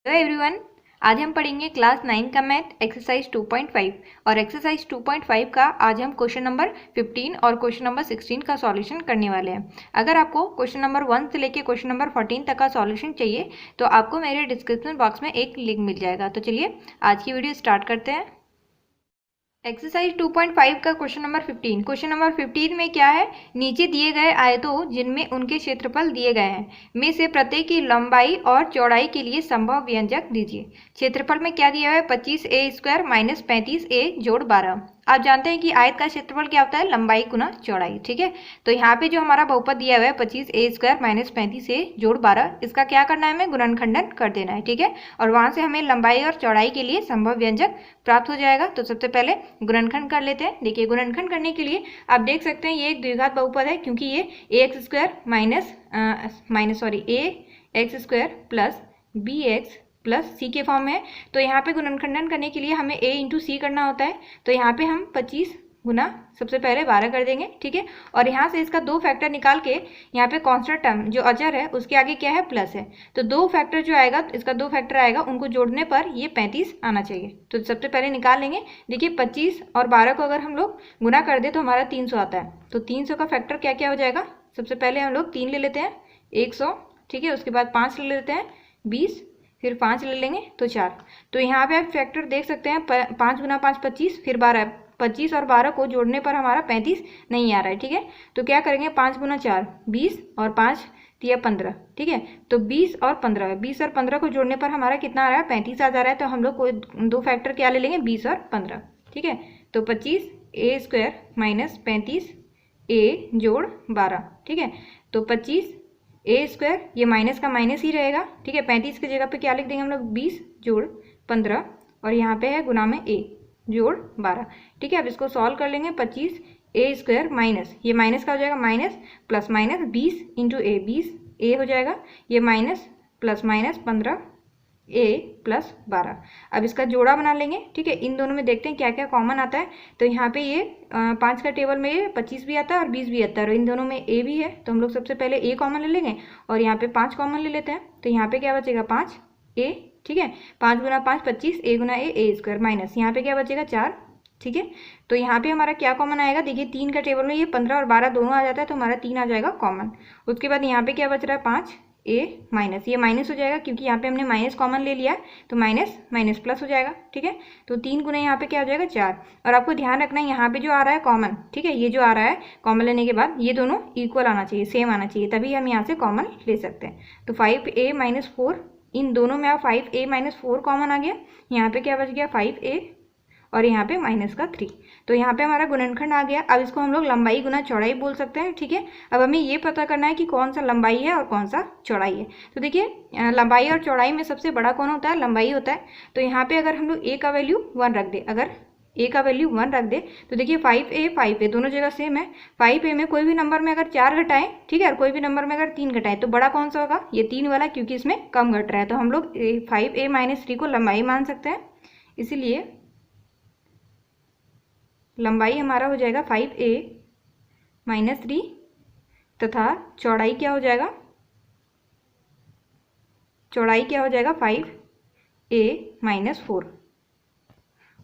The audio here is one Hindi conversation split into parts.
Hello everyone. आज हम पढ़ेंगे क्लास 9 का मैथ एक्सरसाइज 2.5 और एक्सरसाइज 2.5 का आज हम क्वेश्चन नंबर 15 और क्वेश्चन नंबर 16 का सॉल्यूशन करने वाले हैं। अगर आपको क्वेश्चन नंबर 1 से लेके क्वेश्चन नंबर 14 तक का सॉल्यूशन चाहिए तो आपको मेरे डिस्क्रिप्शन बॉक्स में एक लिंक मिल जाएगा। तो चलिए आज की वीडियो स्टार्ट करते हैं। एक्सरसाइज 2.5 का क्वेश्चन नंबर 15। क्वेश्चन नंबर 15 में क्या है, नीचे दिए गए आयतों जिनमें उनके क्षेत्रफल दिए गए हैं में से प्रत्येक की लंबाई और चौड़ाई के लिए संभव व्यंजक दीजिए। क्षेत्रफल में क्या दिया हुआ है, 25a² माइनस 35a जोड़ 12। आप जानते हैं कि आयत का क्षेत्रफल क्या होता है, लंबाई गुना चौड़ाई। ठीक है, तो यहाँ पे जो हमारा बहुपद दिया हुआ है 25a² माइनस 35a जोड़ 12, इसका क्या करना है, हमें गुणनखंडन कर देना है। ठीक है, और वहां से हमें लंबाई और चौड़ाई के लिए संभव व्यंजक प्राप्त हो जाएगा। तो सबसे पहले गुणनखंड कर लेते हैं। देखिए, गुणनखंड करने के लिए आप देख सकते हैं ये एक द्विघात बहुपद है, क्योंकि ये ax² ax² plus bx plus सी के फॉर्म में है। तो यहाँ पे गुणनखंडन करने के लिए हमें a इंटू सी करना होता है। तो यहाँ पे हम 25 गुना सबसे पहले 12 कर देंगे। ठीक है, और यहाँ से इसका 2 फैक्टर निकाल के यहाँ पे कांस्टेंट टर्म जो अचर है उसके आगे क्या है, प्लस है। तो 2 फैक्टर जो आएगा, इसका 2 फैक्टर आएगा, उनको जोड़ने पर ये 35 आना चाहिए। तो सबसे पहले निकाल लेंगे। देखिए, 25 और 12 को अगर हम लोग गुना कर दे तो हमारा 300 आता है। तो 300 का फैक्टर क्या क्या हो जाएगा, सबसे पहले हम लोग 3 ले लेते हैं, 100। ठीक है, उसके बाद 5 ले लेते हैं, 20, फिर 5 ले लेंगे तो 4। तो यहाँ पे आप फैक्टर देख सकते हैं, 5 गुना 5 25, फिर 12। 25 और 12 को जोड़ने पर हमारा 35 नहीं आ रहा है। ठीक है, तो क्या करेंगे, 5 गुना 4 20 और 5 दिया 15। ठीक है, तो 20 और 15, 20 और 15 को जोड़ने पर हमारा कितना आ रहा है, 35 आ जा रहा है। तो हम लोग कोई 2 फैक्टर क्या ले लेंगे, 20 और 15। ठीक है, तो 25a² माइनस 35a जोड़ 12। ठीक है, तो 25a², ये माइनस का माइनस ही रहेगा। ठीक है, 35 की जगह पे क्या लिख देंगे हम लोग, 20 जोड़ 15, और यहाँ पे है गुना में a जोड़ 12। ठीक है, अब इसको सॉल्व कर लेंगे। 25a² माइनस, ये माइनस का हो जाएगा, minus plus minus 20 into a, 20a हो जाएगा, ये minus plus minus 15a plus 12। अब इसका जोड़ा बना लेंगे। ठीक है, इन दोनों में देखते हैं क्या क्या कॉमन आता है। तो यहाँ पे ये 5 का टेबल में ये 25 भी आता है और 20 भी आता है, और इन दोनों में a भी है। तो हम लोग सबसे पहले a कॉमन ले लेंगे और यहाँ पे 5 कॉमन ले लेते हैं। तो यहाँ पे क्या बचेगा, 5a। ठीक है, 5 गुना 5 25, a गुना a² माइनस यहाँ पे क्या बचेगा, 4। ठीक है, तो यहाँ पे हमारा क्या कॉमन आएगा, देखिए 3 का टेबल में ये 15 और 12 दोनों आ जाता है, तो हमारा 3 आ जाएगा कॉमन। उसके बाद यहाँ पे क्या बच रहा है, 5a माइनस, ये माइनस हो जाएगा क्योंकि यहाँ पे हमने माइनस कॉमन ले लिया है, तो माइनस माइनस प्लस हो जाएगा। ठीक है, तो 3 गुना यहाँ पे क्या हो जाएगा, 4। और आपको ध्यान रखना है यहाँ पे जो आ रहा है कॉमन, ठीक है, ये जो आ रहा है कॉमन लेने के बाद ये दोनों इक्वल आना चाहिए, सेम आना चाहिए, तभी हम यहाँ से कॉमन ले सकते हैं। तो 5a माइनस 4, इन दोनों में आप 5a माइनस 4 कॉमन आ गया। यहाँ पे क्या बच गया, 5a, और यहाँ पे माइनस का 3। तो यहाँ पे हमारा गुणनखंड आ गया। अब इसको हम लोग लंबाई गुना चौड़ाई बोल सकते हैं। ठीक है, अब हमें ये पता करना है कि कौन सा लंबाई है और कौन सा चौड़ाई है। तो देखिए, लंबाई और चौड़ाई में सबसे बड़ा कौन होता है, लंबाई होता है। तो यहाँ पे अगर हम लोग a का वैल्यू 1 रख दे, अगर a का वैल्यू 1 रख दे तो देखिए 5a दोनों जगह सेम है। 5a में कोई भी नंबर में अगर 4 घटाएं, ठीक है, और कोई भी नंबर में अगर 3 घटाएं, तो बड़ा कौन सा होगा, ये 3 वाला, क्योंकि इसमें कम घट रहा है। तो हम लोग 5a माइनस 3 को लंबाई मान सकते हैं, इसीलिए लंबाई हमारा हो जाएगा 5a माइनस 3, तथा चौड़ाई क्या हो जाएगा, चौड़ाई क्या हो जाएगा, 5a माइनस 4।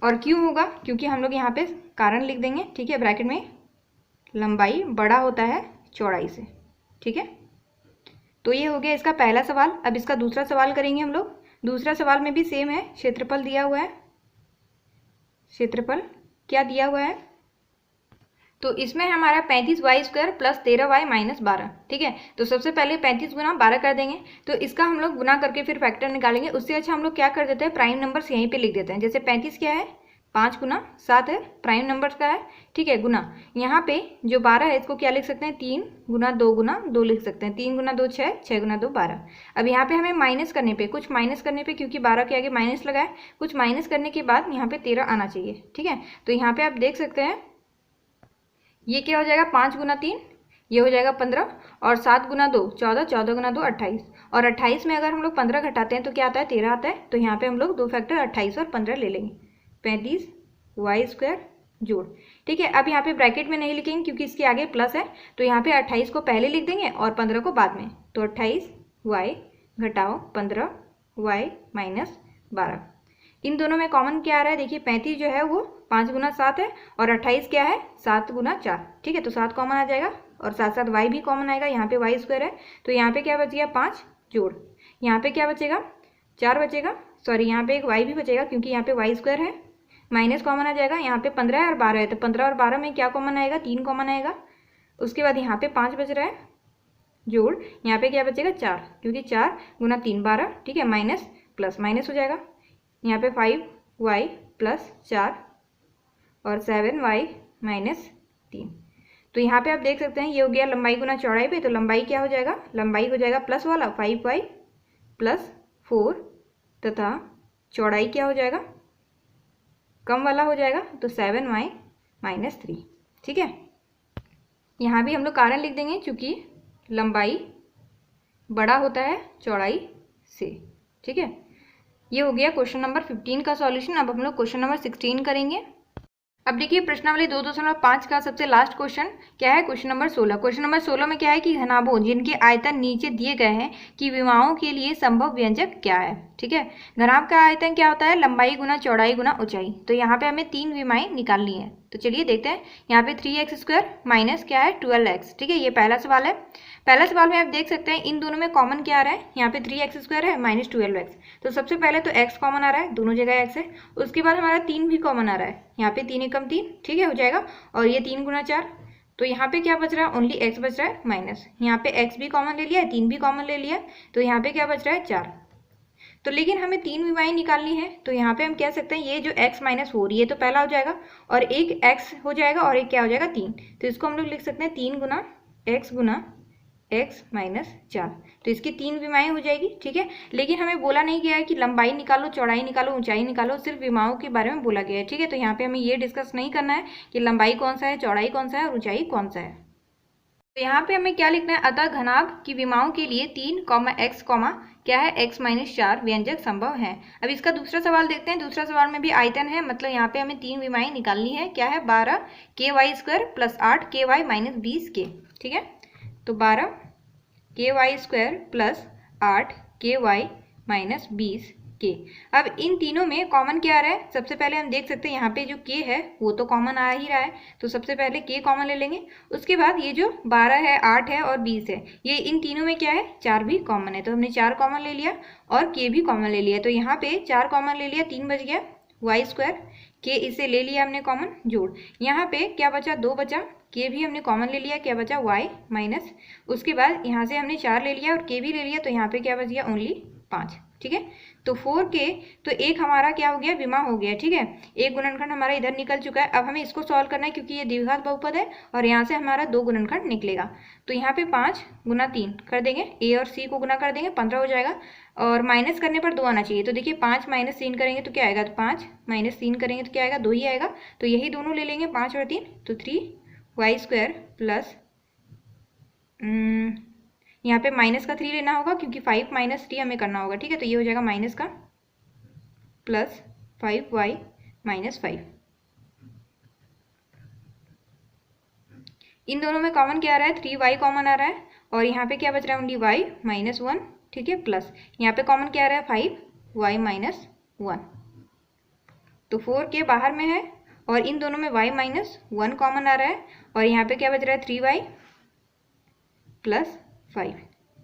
और क्यों होगा, क्योंकि हम लोग यहाँ पे कारण लिख देंगे। ठीक है, ब्रैकेट में लंबाई बड़ा होता है चौड़ाई से। ठीक है, तो ये हो गया इसका पहला सवाल। अब इसका दूसरा सवाल करेंगे हम लोग। दूसरा सवाल में भी सेम है, क्षेत्रफल दिया हुआ है। क्षेत्रफल क्या दिया हुआ है, तो इसमें हमारा 35y² प्लस 13y माइनस 12। ठीक है, तो सबसे पहले 35 गुना 12 कर देंगे। तो इसका हम लोग गुना करके फिर फैक्टर निकालेंगे। उससे अच्छा हम लोग क्या कर देते हैं, प्राइम नंबर्स यहीं पे लिख देते हैं। जैसे 35 क्या है, 5 गुना 7 है, प्राइम नंबर्स का है। ठीक है, गुना यहाँ पे जो 12 है इसको क्या लिख सकते हैं, 3 गुना 2 लिख सकते हैं। 3 गुना 2 6, 6 गुना 2 12। अब यहाँ पे हमें माइनस करने पे, कुछ माइनस करने पे, क्योंकि 12 के आगे माइनस लगा है, कुछ माइनस करने के बाद यहाँ पे 13 आना चाहिए। ठीक है, तो यहाँ पे आप देख सकते हैं ये क्या हो जाएगा, 5 गुना 3, ये हो जाएगा 15, और 7 गुना 2 14, 14 गुना 2 28, और 28 में अगर हम लोग 15 घटाते हैं तो क्या आता है, 13 आता है। तो यहाँ पे हम लोग 2 फैक्टर 28 और 15 ले लेंगे, 35y² जोड़। ठीक है, अब यहाँ पे ब्रैकेट में नहीं लिखेंगे क्योंकि इसके आगे प्लस है, तो यहाँ पे 28 को पहले लिख देंगे और 15 को बाद में। तो 28y घटाओ 15 वाई माइनस 12। इन दोनों में कॉमन क्या आ रहा है, देखिए 35 जो है वो 5 गुना 7 है और 28 क्या है 7 गुना 4, ठीक है। तो 7 कॉमन आ जाएगा और साथ साथ वाई भी कॉमन आएगा, यहाँ पे वाई स्क्वायर है तो यहाँ पे क्या बच गया 5 जोड़, यहाँ पे क्या बचेगा 4 बचेगा, सॉरी यहाँ पे एक वाई भी बचेगा क्योंकि यहाँ पे वाई स्क्वायर है, माइनस कॉमन आ जाएगा, यहाँ पे 15 है और 12 है तो 15 और 12 में क्या कॉमन आएगा 3 कॉमन आएगा। उसके बाद यहाँ पे 5 बच रहा है जोड़, यहाँ पे क्या बचेगा 4 क्योंकि 4 गुना 3 12, ठीक है, माइनस प्लस माइनस हो जाएगा, यहाँ पे 5y प्लस 4 और 7y माइनस 3। तो यहाँ पे आप देख सकते हैं ये हो गया लंबाई गुना चौड़ाई पे, तो लंबाई क्या हो जाएगा, लंबाई हो जाएगा प्लस वाला 5y प्लस 4 तथा चौड़ाई क्या हो जाएगा कम वाला हो जाएगा तो 7y माइनस 3, ठीक है। यहाँ भी हम लोग कारण लिख देंगे क्योंकि लंबाई बड़ा होता है चौड़ाई से, ठीक है। ये हो गया क्वेश्चन नंबर 15 का सॉल्यूशन। अब हम लोग क्वेश्चन नंबर 16 करेंगे। अब देखिए प्रश्नावली 2.5 का सबसे लास्ट क्वेश्चन क्या है, क्वेश्चन नंबर 16। क्वेश्चन नंबर 16 में क्या है कि घनाभों जिनके आयतन नीचे दिए गए हैं कि विमाओं के लिए संभव व्यंजक क्या है, ठीक है। घनाभ का आयतन क्या होता है, लंबाई गुना चौड़ाई गुना ऊंचाई। तो यहाँ पे हमें 3 विमाएं निकालनी है, तो चलिए देखते हैं। यहाँ पे 3x² माइनस क्या है 12x, ठीक है, ये पहला सवाल है। पहला सवाल में आप देख सकते हैं इन दोनों में कॉमन क्या आ रहा है, यहाँ पे 3x² है माइनस 12x, तो सबसे पहले तो x कॉमन आ रहा है, दोनों जगह x है। उसके बाद हमारा 3 भी कॉमन आ रहा है, यहाँ पे 3 एकम 3, ठीक है, हो जाएगा। और ये 3 गुना 4, तो यहाँ पे क्या बच रहा है ओनली x बच रहा है माइनस, यहाँ पे x भी कॉमन ले लिया है, 3 भी कॉमन ले लिया, तो यहाँ पे क्या बच रहा है 4। तो लेकिन हमें 3 विमाएं निकालनी है, तो यहाँ पे हम कह सकते हैं ये जो x माइनस 4 ये तो पहला हो जाएगा और एक x हो जाएगा और एक क्या हो जाएगा 3, तो इसको हम लोग लिख सकते हैं 3 गुना x माइनस 4, तो इसकी 3 विमाएं हो जाएगी, ठीक है। लेकिन हमें बोला नहीं गया है कि लंबाई निकालो चौड़ाई निकालो ऊंचाई निकालो, सिर्फ विमाओं के बारे में बोला गया है, ठीक है। तो यहाँ पे हमें ये डिस्कस नहीं करना है कि लंबाई कौन सा है चौड़ाई कौन सा है और ऊंचाई कौन सा है। तो यहाँ पे हमें क्या लिखना है, अतः घनाभ की विमाओं के लिए 3, x, क्या है x माइनस 4 व्यंजक संभव है। अब इसका दूसरा सवाल देखते हैं। दूसरा सवाल में भी आयतन है, मतलब यहाँ पे हमें 3 विमाएं निकालनी है, क्या है 12 ky² plus 8 ky minus 20k, ठीक है। तो 12 ky² plus 8 ky minus 20k। अब इन तीनों में कॉमन क्या आ रहा है, सबसे पहले हम देख सकते हैं यहाँ पे जो k है वो तो कॉमन आ ही रहा है, तो सबसे पहले k कॉमन ले लेंगे। उसके बाद ये जो 12 है 8 है और 20 है, ये इन तीनों में क्या है 4 भी कॉमन है, तो हमने 4 कॉमन ले लिया और k भी कॉमन ले लिया। तो यहाँ पे 4 कॉमन ले लिया, 3 बच गया y², k इसे ले लिया हमने कॉमन जोड़, यहाँ पे क्या बचा 2 बचा, k भी हमने कॉमन ले लिया, क्या बचा y माइनस, उसके बाद यहाँ से हमने 4 ले लिया और k भी ले लिया, तो यहाँ पे क्या बच गया ओनली 5, ठीक है। तो 4k, तो एक हमारा क्या हो गया विमा हो गया, ठीक है। एक गुणनखंड हमारा इधर निकल चुका है। अब हमें इसको सॉल्व करना है क्योंकि ये द्विघात बहुपद है और यहाँ से हमारा 2 गुणनखंड निकलेगा। तो यहाँ पे 5 गुना 3 कर देंगे, a और c को गुना कर देंगे 15 हो जाएगा और माइनस करने पर 2 आना चाहिए। तो देखिए 5 माइनस 3 करेंगे तो क्या आएगा, तो 5 माइनस 3 करेंगे तो क्या आएगा 2 ही आएगा, तो यही दोनों ले लेंगे 5 और 3, तो 3y² प्लस यहाँ पे माइनस का 3 लेना होगा क्योंकि 5 माइनस 3 हमें करना होगा, ठीक है। तो ये हो जाएगा माइनस का प्लस 5y माइनस 5। इन दोनों में कॉमन क्या आ रहा है 3y कॉमन आ रहा है और यहाँ पे क्या बच रहा है ओनली y माइनस 1, ठीक है, प्लस यहाँ पे कॉमन क्या आ रहा है 5y माइनस 1। तो 4k बाहर में है और इन दोनों में y माइनस 1 कॉमन आ रहा है और यहाँ पे क्या बच रहा है 3y प्लस 5,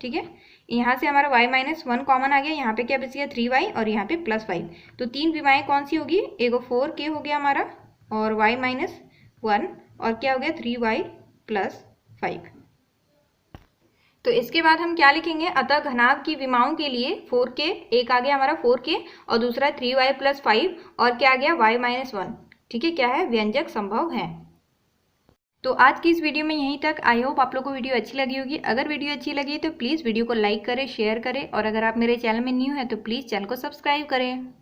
ठीक है। यहाँ से हमारा y माइनस 1 कॉमन आ गया, यहाँ पे क्या बच गया 3y और यहाँ पे प्लस 5। तो 3 विमाएं कौन सी होगी, एगो 4k हो गया हमारा और y माइनस 1 और क्या हो गया 3y प्लस 5। तो इसके बाद हम क्या लिखेंगे, अतः घनाभ की विमाओं के लिए 4k, एक आ गया हमारा 4k और दूसरा 3y प्लस 5 और क्या आ गया y माइनस 1, ठीक है, क्या है व्यंजक संभव है। तो आज की इस वीडियो में यहीं तक। आई होप आप लोग को वीडियो अच्छी लगी होगी। अगर वीडियो अच्छी लगी तो प्लीज़ वीडियो को लाइक करें, शेयर करें और अगर आप मेरे चैनल में न्यू हैं तो प्लीज़ चैनल को सब्सक्राइब करें।